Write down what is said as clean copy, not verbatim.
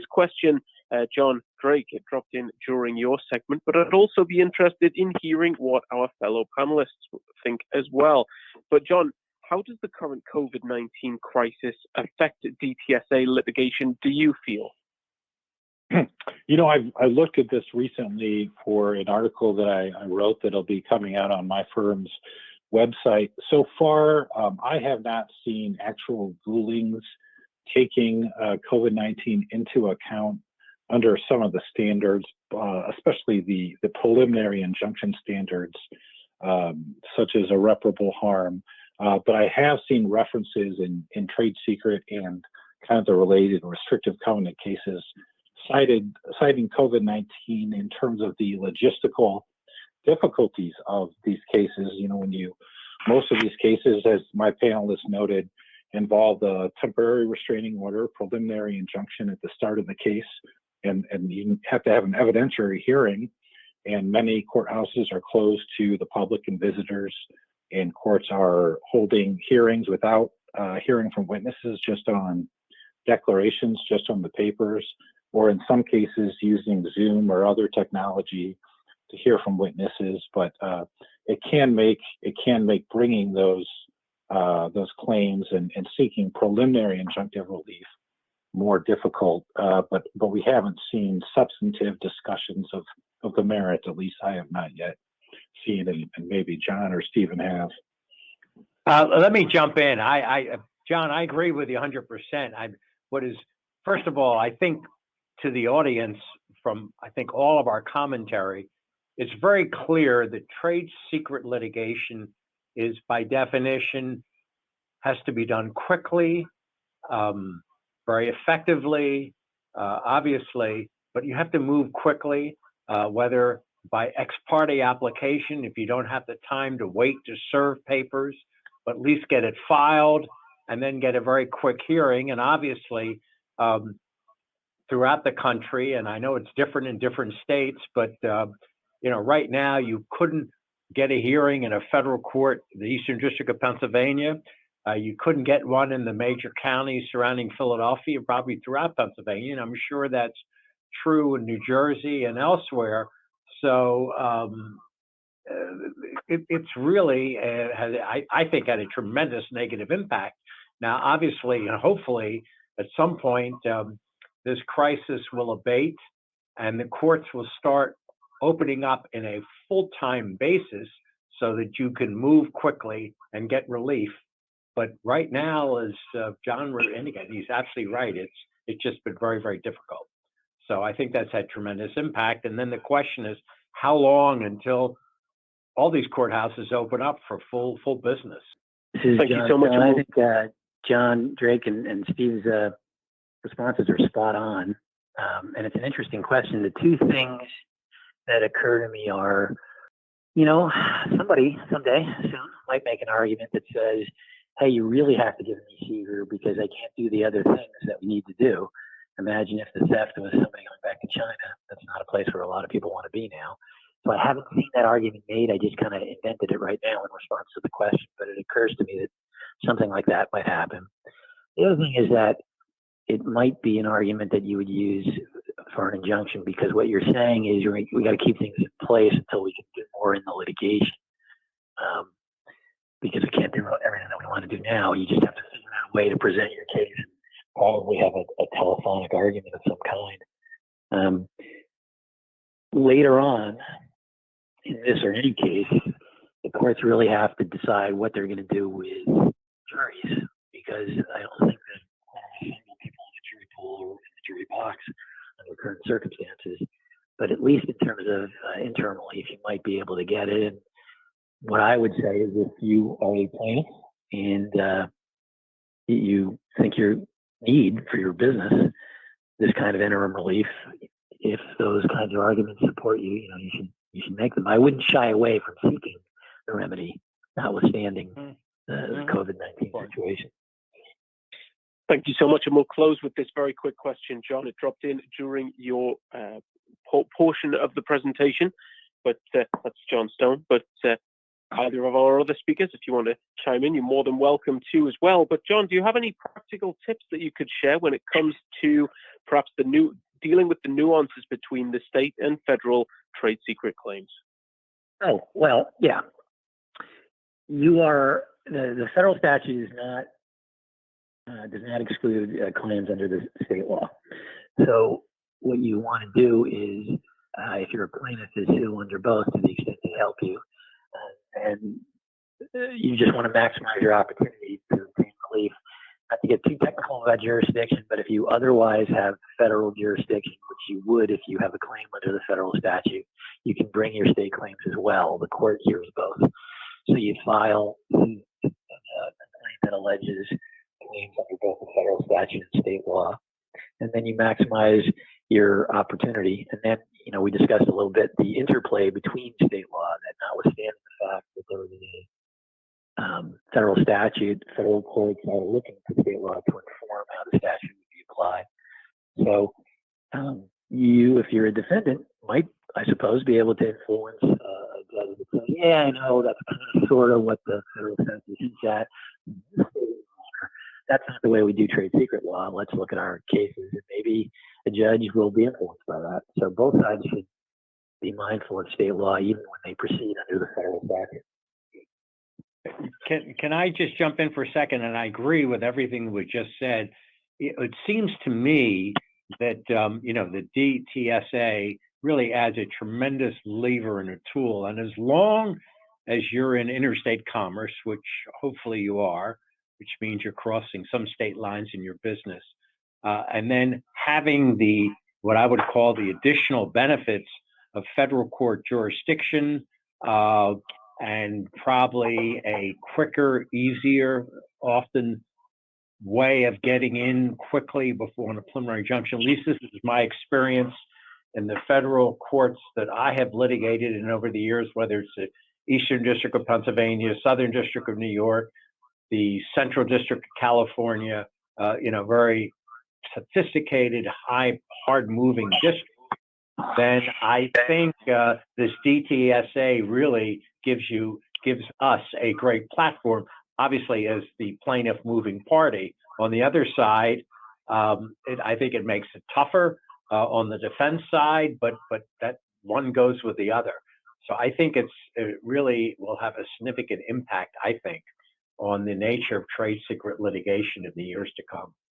this question, John Drake, it dropped in during your segment, but I'd also be interested in hearing what our fellow panelists think as well. But John, how does the current COVID-19 crisis affect DTSA litigation, do you feel? You know, I looked at this recently for an article that I wrote that'll be coming out on my firm's website. So far, I have not seen actual rulings taking COVID-19 into account under some of the standards, especially the preliminary injunction standards, such as irreparable harm. But I have seen references in trade secret and kind of the related restrictive covenant cases citing COVID-19 in terms of the logistical difficulties of these cases. You know, most of these cases, as my panelists noted, involve a temporary restraining order, preliminary injunction at the start of the case, and you have to have an evidentiary hearing, and many courthouses are closed to the public and visitors, and courts are holding hearings without hearing from witnesses, just on declarations, just on the papers, or in some cases using Zoom or other technology to hear from witnesses. But it can make bringing those claims and seeking preliminary injunctive relief more difficult. But we haven't seen substantive discussions of the merits. At least I have not yet seen, and maybe John or Steven have. Let me jump in. John, I agree with you 100%. First of all, I think to the audience, from I think all of our commentary, it's very clear that trade secret litigation is by definition has to be done quickly, very effectively, obviously, but you have to move quickly, whether by ex parte application, if you don't have the time to wait to serve papers, but at least get it filed and then get a very quick hearing. And obviously, throughout the country, and I know it's different in different states, but right now you couldn't get a hearing in a federal court, the Eastern District of Pennsylvania. You couldn't get one in the major counties surrounding Philadelphia, probably throughout Pennsylvania, and I'm sure that's true in New Jersey and elsewhere. So it's really, I think, had a tremendous negative impact. Now, obviously, and hopefully, at some point, this crisis will abate and the courts will start opening up in a full-time basis so that you can move quickly and get relief. But right now, as John indicated, he's absolutely right. It's just been very, very difficult. So I think that's had tremendous impact. And then the question is, how long until all these courthouses open up for full business? Thank you so much. I think John Drake and Steve's responses are spot on. And it's an interesting question. The two things that occur to me are, somebody someday soon might make an argument that says, hey, you really have to give me CEGR because I can't do the other things that we need to do. Imagine if the theft was somebody going back to China. That's not a place where a lot of people want to be now. So I haven't seen that argument made. I just kind of invented it right now in response to the question, but it occurs to me that something like that might happen. The other thing is that it might be an argument that you would use for an injunction, because what you're saying is we got to keep things in place until we can get more in the litigation, because we can't do everything that we want to do now. You just have to figure out a way to present your case and probably have a telephonic argument of some kind. Later on, in this or any case, the courts really have to decide what they're going to do with juries, because I don't think that single people in the jury pool or in the jury box under current circumstances, but at least in terms of interim relief, you might be able to get it. And what I would say is, if you are a plaintiff and you think you need for your business this kind of interim relief, if those kinds of arguments support you, you should make them. I wouldn't shy away from seeking the remedy, notwithstanding the COVID-19 situation. Thank you so much. And we'll close with this very quick question, John. It dropped in during your portion of the presentation, but that's John Stone. But either of our other speakers, if you want to chime in, you're more than welcome to as well. But John, do you have any practical tips that you could share when it comes to perhaps dealing with the nuances between the state and federal trade secret claims? Oh, well, yeah. The federal statute does not exclude claims under the state law. So what you want to do is, if you're a plaintiff, is sue under both to the extent they help you. And you just want to maximize your opportunity to obtain relief. Not to get too technical about jurisdiction, but if you otherwise have federal jurisdiction, which you would if you have a claim under the federal statute, you can bring your state claims as well. The court hears both. So you file a claim that alleges claims under both the federal statute and state law, and then you maximize your opportunity. And then, we discussed a little bit the interplay between state law, that notwithstanding the fact that there was a federal statute, federal courts are looking to state law to inform how the statute would be applied. So you, if you're a defendant, might, I suppose, be able to influence a judge to say, yeah, I know that's kind of sort of what the federal statute hints at. That's not the way we do trade secret law. Let's look at our cases, and maybe a judge will be influenced by that. So both sides should be mindful of state law even when they proceed under the federal statute. Can I just jump in for a second? And I agree with everything we just said. It seems to me that the DTSA really adds a tremendous lever and a tool. And as long as you're in interstate commerce, which hopefully you are, which means you're crossing some state lines in your business, and then having what I would call the additional benefits of federal court jurisdiction, and probably a quicker, easier, often way of getting in quickly before a preliminary injunction. At least this is my experience in the federal courts that I have litigated in over the years, whether it's the Eastern District of Pennsylvania, Southern District of New York, the Central District of California, very sophisticated, hard-moving district. Then I think this DTSA really gives us a great platform, obviously as the plaintiff moving party. On the other side, I think it makes it tougher on the defense side, but that one goes with the other. So I think it really will have a significant impact, I think, on the nature of trade secret litigation in the years to come.